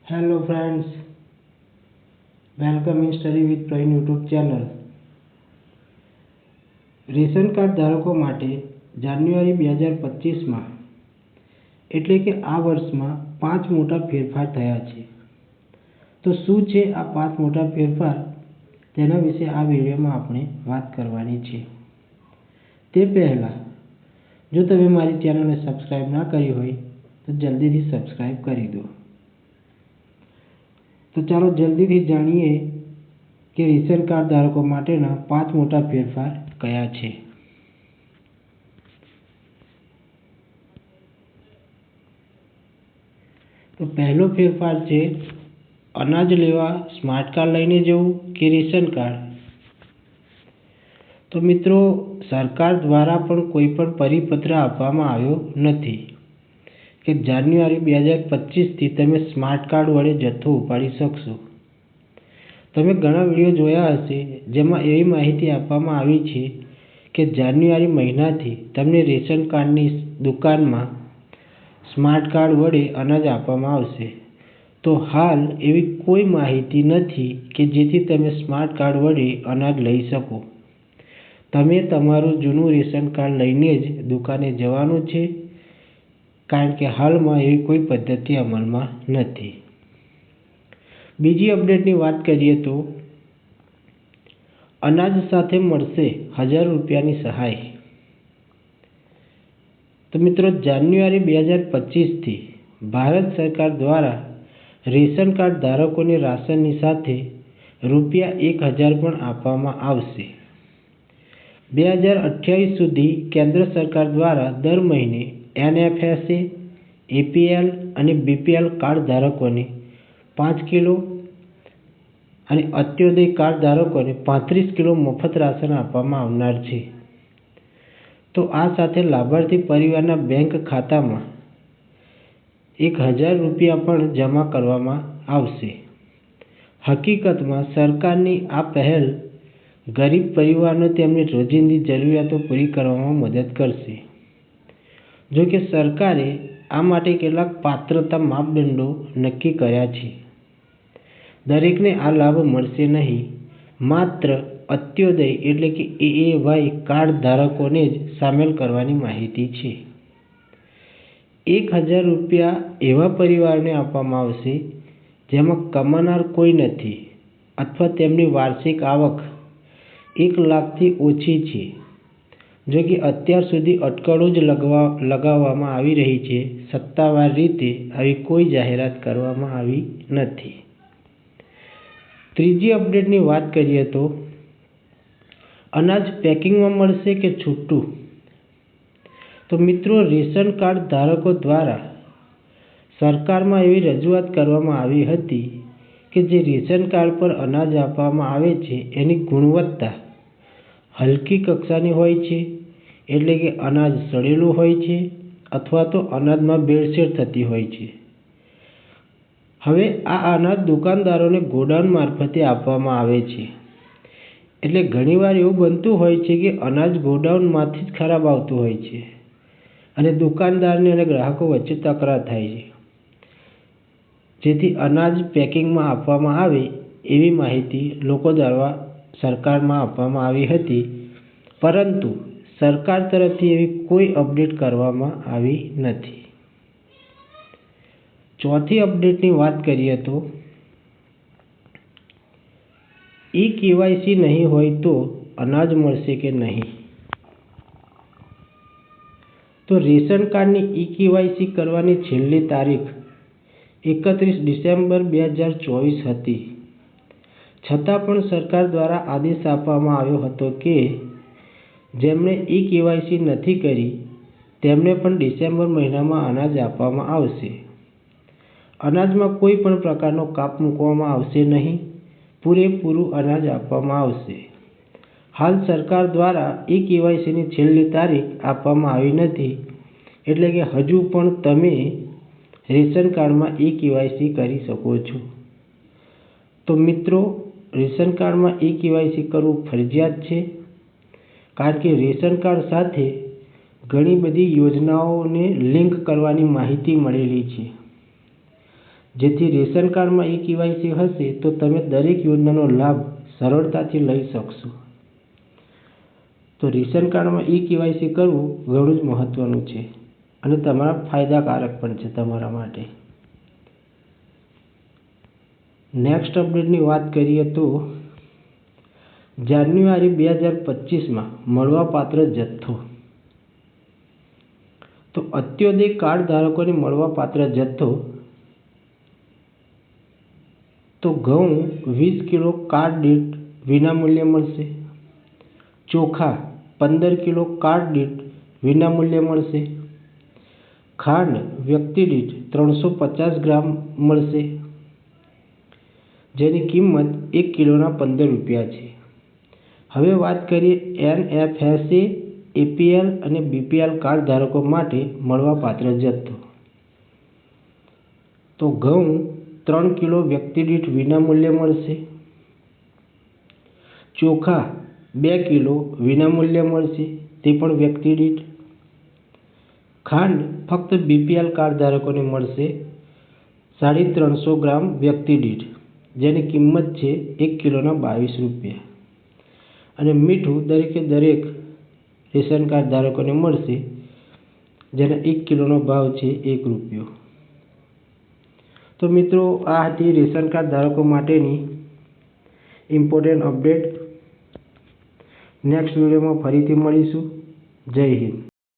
Hello friends, welcome in Study with Praveen YouTube channel. Ration card ધારકો માટે જાન્યુઆરી 2025માં એટલે કે આ વર્ષમાં 5 મોટા ફેરફાર થયા છે. તો શું છે આ 5 મોટા ફેરફાર તેના વિશે આ વિડીયોમાં આપણે વાત કરવાની છે. તે પહેલાં જો તમે મારી ચેનલને સબસ્ક્રાઇબ ના કરી હોય તો જલ્દીથી સબસ્ક્રાઇબ કરી દો. તો ચાલો જલ્દીથી જાણીએ કે રેશન કાર્ડ ધારકો માટેના 5 મોટા ફેરફાર કયા છે. તો પહેલો ફેરફાર છે અનાજ લેવા સ્માર્ટ કાર્ડ લઈને જવું કે રેશન કાર્ડ. તો મિત્રો, સરકાર દ્વારા પણ કોઈ પણ પરિપત્ર આપવામાં આવ્યો નથી કે જાન્યુઆરી 2025થી તમે સ્માર્ટ કાર્ડ વડે જથ્થો ઉપાડી શકશો. તમે ઘણા વિડીયો જોયા હશે જેમાં એવી માહિતી આપવામાં આવી છે કે જાન્યુઆરી મહિનાથી તમને રેશન કાર્ડની દુકાનમાં સ્માર્ટ કાર્ડ વડે અનાજ આપવામાં આવશે. તો હાલ એવી કોઈ માહિતી નથી કે જેથી તમે સ્માર્ટ કાર્ડ વડે અનાજ લઈ શકો. તમે તમારું જૂનું રેશન કાર્ડ લઈને જ દુકાને જવાનું છે, કારણ કે હાલમાં એવી કોઈ પદ્ધતિ અમલમાં નથી. બીજી અપડેટની વાત કરીએ તો અનાજ સાથે મળશે 1000 રૂપિયાની સહાય. તો મિત્રો, જાન્યુઆરી 2025થી ભારત સરકાર દ્વારા રેશન કાર્ડ ધારકોને રાશનની સાથે રૂપિયા 1000 પણ આપવામાં આવશે. 2028 સુધી કેન્દ્ર સરકાર દ્વારા દર મહિને NFSA, APL અને BPL કાર્ડ ધારકોને 5 કિલો અને અંત્યોદય કાર્ડ ધારકોને 35 કિલો મફત રાશન આપવામાં આવનાર છે. તો આ સાથે લાભાર્થી પરિવારના બેંક ખાતામાં 1000 રૂપિયા પણ જમા કરવામાં આવશે. હકીકતમાં સરકારની આ પહેલ ગરીબ પરિવારોને તેમની રોજિંદી જરૂરિયાતો પૂરી કરવામાં મદદ કરશે. જો કે સરકારે આ માટે કેટલાક પાત્રતા માપદંડો નક્કી કર્યા છે. દરેકને આ લાભ મળશે નહીં. માત્ર અંત્યોદય એટલે કે AAY કાર્ડ ધારકોને જ સામેલ કરવાની માહિતી છે. 1000 રૂપિયા એવા પરિવારોને આપવામાં આવશે જેમાં કમાનાર કોઈ નથી અથવા તેમની વાર્ષિક આવક 1 લાખથી ઓછી છે. જો કે અત્યાર સુધી અટકળો જ લગાવવામાં આવી રહી છે. સત્તાવાર રીતે આવી કોઈ જાહેરાત કરવામાં આવી નથી. ત્રીજી અપડેટની વાત કરીએ તો અનાજ પેકિંગમાં મળશે કે છૂટું. તો મિત્રો, રેશન કાર્ડ ધારકો દ્વારા સરકારમાં એવી રજૂઆત કરવામાં આવી હતી કે જે રેશન કાર્ડ પર અનાજ આપવામાં આવે છે એની ગુણવત્તા હલકી કક્ષાની હોય છે, એટલે કે અનાજ સડેલું હોય છે અથવા તો અનાજમાં ભેળસેળ થતી હોય છે. હવે આ અનાજ દુકાનદારોને ગોડાઉન મારફતે આપવામાં આવે છે. એટલે ઘણીવાર એવું બનતું હોય છે કે અનાજ ગોડાઉનમાંથી જ ખરાબ આવતું હોય છે અને દુકાનદારને અને ગ્રાહકો વચ્ચે તકરાર થાય છે. જેથી અનાજ પેકિંગમાં આપવામાં આવે એવી માહિતી લોકો દ્વારા સરકારમાં આપવામાં આવી હતી, પરંતુ સરકાર તરફથી એવી કોઈ અપડેટ કરવામાં આવી નથી. ચોથી અપડેટની વાત કરીએ તો KYC નહીં હોય તો અનાજ મળશે કે નહીં. તો રેશન કાર્ડની KYC કરવાની છેલ્લી તારીખ 31 ડિસેમ્બર 2024 હતી. છતાં પણ સરકાર દ્વારા આદેશ આપવામાં આવ્યો હતો કે જેમણે KYC નથી કરી તેમને પણ ડિસેમ્બર મહિનામાં અનાજ આપવામાં આવશે. અનાજમાં કોઈ પણ પ્રકારનો કાપ મૂકવામાં આવશે નહીં. પૂરેપૂરું અનાજ આપવામાં આવશે. હાલ સરકાર દ્વારા KYCની છેલ્લી તારીખ આપવામાં આવી નથી, એટલે કે હજુ પણ તમે રેશન કાર્ડમાં KYC કરી શકો છો. તો મિત્રો, રેશન કાર્ડમાં KYC કરવું ફરજિયાત છે, કારણ કે રેશન કાર્ડ સાથે ઘણી બધી યોજનાઓને લિંક કરવાની માહિતી મળેલી છે. જેથી રેશન કાર્ડમાં E-KYC હશે તો તમે દરેક યોજનાનો લાભ સરળતાથી લઈ શકશો. તો રેશન કાર્ડમાં E-KYC કરવું ઘણું જ મહત્ત્વનું છે અને તમારા ફાયદાકારક પણ છે તમારા માટે. નેક્સ્ટ અપડેટની વાત કરીએ તો જાન્યુઆરી 2025માં મળવાપાત્ર જથ્થો. તો અંત્યોદય કાર્ડ ધારકોને મળવાપાત્ર જથ્થો તો ઘઉં 20 કિલો કાર્ડ દીઠ વિનામૂલ્યે મળશે. ચોખા 15 કિલો કાર્ડ દીઠ વિનામૂલ્યે મળશે. ખાંડ વ્યક્તિ દીઠ 350 ગ્રામ મળશે, જેની કિંમત 1 કિલોના 15 રૂપિયા છે. હવે વાત કરીએ NFSA, APL અને BPL કાર્ડ ધારકો માટે મળવાપાત્ર જથ્થો. તો ઘઉં 3 કિલો વ્યક્તિ દીઠ વિનામૂલ્યે મળશે. ચોખા 2 કિલો વિનામૂલ્યે મળશે, તે પણ વ્યક્તિ દીઠ. ખાંડ ફક્ત BPL કાર્ડ ધારકોને મળશે 350 ગ્રામ વ્યક્તિ દીઠ, જેની કિંમત છે 1 કિલોના 22 રૂપિયા. અને મીઠું દરેકે દરેક રેશન કાર્ડ ધારકોને મળશે, જેના 1 કિલોનો ભાવ છે 1 રૂપિયો. તો મિત્રો, આ હતી રેશન કાર્ડ ધારકો માટેની ઇમ્પોર્ટન્ટ અપડેટ. નેક્સ્ટ વિડીયોમાં ફરીથી મળીશું. જય હિન્દ.